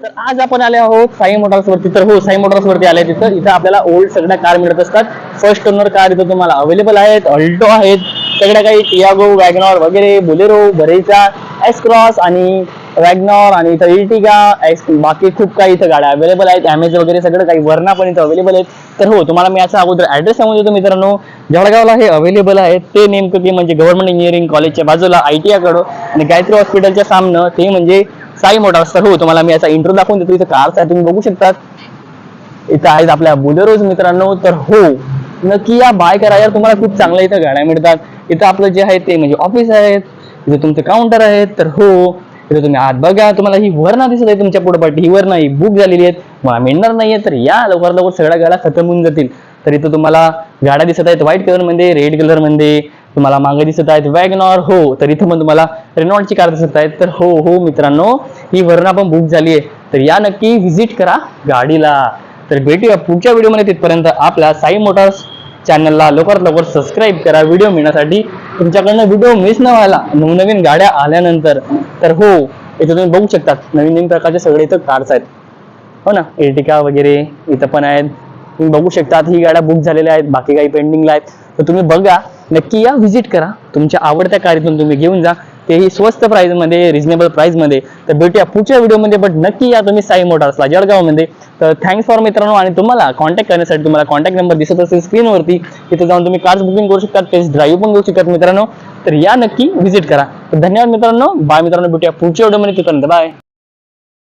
तर आज आपण आले आहोत साई मोटर्स वरती. तर हो, साई मोटर्स वरती आले इथं आपल्याला ओल्ड सगळ्या कार मिळत असतात. फर्स्ट ओनर कार इथं तुम्हाला अवेलेबल आहेत. अल्टो आहेत, सगळ्या काही टियागो, वॅगनॉर वगैरे, बोलेरो, बरेचा, एस क्रॉस आणि वॅगनॉर आणि इथं इर्टिगा, बाकी खूप काही इथं गाड्या अवेलेबल आहेत. ॲमेज वगैरे सगळं काही, वरना पण इथं अवेलेबल आहेत. तर हो, तुम्हाला मी याचा अगोदर ऍड्रेस सांगून देतो मित्रांनो. जळगावला हे अवेलेबल आहे ते नेमकं की म्हणजे गव्हर्नमेंट इंजिनिअरिंग कॉलेजच्या बाजूला ITI कडं आणि गायत्री हॉस्पिटलच्या सामनं ते म्हणजे साई मोटर्स. तर हो, तुम्हाला मी याचा इंट्रो दाखवून देतो. इथं कार्स आहे, तुम्ही बघू शकता. इथं आहेत आपल्या बोलेरोज मित्रांनो. तर हो, नक्की या बाय करा यार, तुम्हाला खूप चांगल्या इथं गाड्या मिळतात. इथं आपलं जे आहे ते म्हणजे ऑफिस आहे, इथे तुमचे काउंटर आहेत. तर हो, इथे तुम्ही आत बघा, तुम्हाला ही वरना दिसत आहे तुमच्या पुढे, but he Verna he book झालेली आहेत, मला मिळणार नाहीये. तर या लवकर लवकर, सगळ्या गाड्या खतम होऊन जातील. तर इथं तुम्हाला गाड्या दिसत आहेत व्हाईट कलर मध्ये, रेड कलर मध्ये, तुम्हाला मागे दिसत आहेत वॅगनॉर. हो, तर इथं पण तुम्हाला रेनॉल्टची कार दिसत आहेत. तर हो हो मित्रांनो, ही वरना पण बुक झाली आहे. तर या नक्की व्हिजिट करा गाडीला. तर भेटूया पुढच्या व्हिडिओमध्ये. तिथपर्यंत आपल्या साई मोटर्स चॅनलला लवकरात लवकर सबस्क्राईब करा व्हिडिओ मिळण्यासाठी, तुमच्याकडनं व्हिडिओ मिस न व्हायला नवनवीन गाड्या आल्यानंतर. तर हो, इथं तुम्ही बघू शकता नवीन नवीन प्रकारचे सगळे इथं कार्स आहेत. हो ना, एर्टिका वगैरे इथं पण आहेत, तुम्ही बघू शकता. ही गाड्या बुक झालेल्या आहेत, बाकी काही पेंडिंगला आहेत. तर तुम्ही बघा, नक्की या, व्हिजिट करा, तुमच्या आवडत्या कारीतून तुम्ही घेऊन जा, तेही स्वस्त प्राइस मध्ये, रिझनेबल प्राइस मध्ये. तर भेटूया पुढच्या व्हिडिओमध्ये, बट नक्की या तुम्ही साई मोटर्सला जळगावमध्ये. तर थँक्स फॉर मित्रांनो. आणि तुम्हाला कॉन्टॅक्ट करण्यासाठी तुम्हाला कॉन्टॅक्ट नंबर दिसत असेल स्क्रीनवरती, तिथे जाऊन तुम्ही कार्स बुकिंग करू शकता, टेस्ट ड्राईव्ह पण करू शकतात मित्रांनो. तर या नक्की व्हिजिट करा. तर धन्यवाद मित्रांनो, बाय मित्रांनो, भेटूया पुढच्या व्हिडिओमध्ये. तिथपर्यंत बाय.